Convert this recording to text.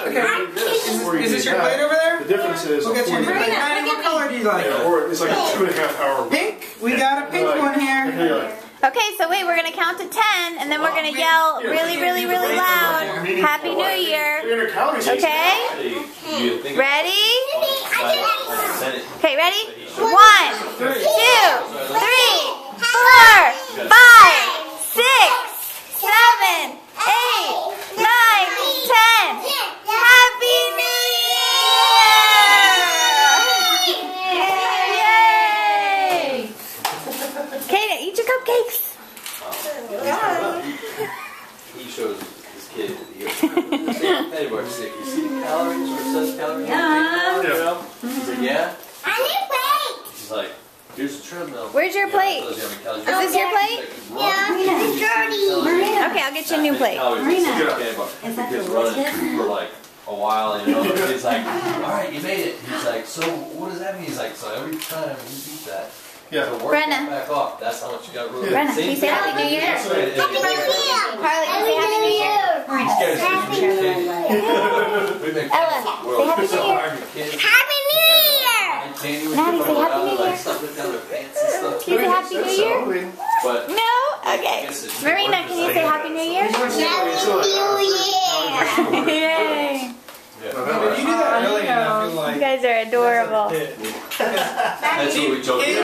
Is this your plate over there? The difference is. We'll get you a new plate. Maddie, what color do you like? Or it's like a 2.5 hour. Pink? We got a pink one here. Okay, so wait, we're going to count to 10, and then we're going to yell really, really, really loud, Happy New Year. Okay? Ready? Okay, ready? 1, 2, 3, 4, 5, 6, 7, 8, 9, 10. Happy New Year! Yay! Okay, eat your cupcakes. He shows this kid, he goes, hey, what's sick? You see the calories where it says calories? Yeah. He's like, yeah? I need plate. He's like, here's the treadmill. Where's your plate? Is Is this your plate? Yeah, it's dirty. Okay, I'll get you a new plate. Is that running for like a while, you know? He's like, alright, you made it. He's like, so what does that mean? He's like, so every time you beat that, Yeah. so work Brenna. back off. That's how much you got to ruin. Brenna, can you say Happy New Year? Happy New Year. Carly, can you say Happy New Year? Ella, say Happy New Year. Happy New Year. Maddie, say Happy New Year. Can you say Happy New Year? But No? Okay. Marina, can you say Happy New Year? Happy New Year. Yay. If you do that early enough, you'll You guys are adorable. that's what we joke about.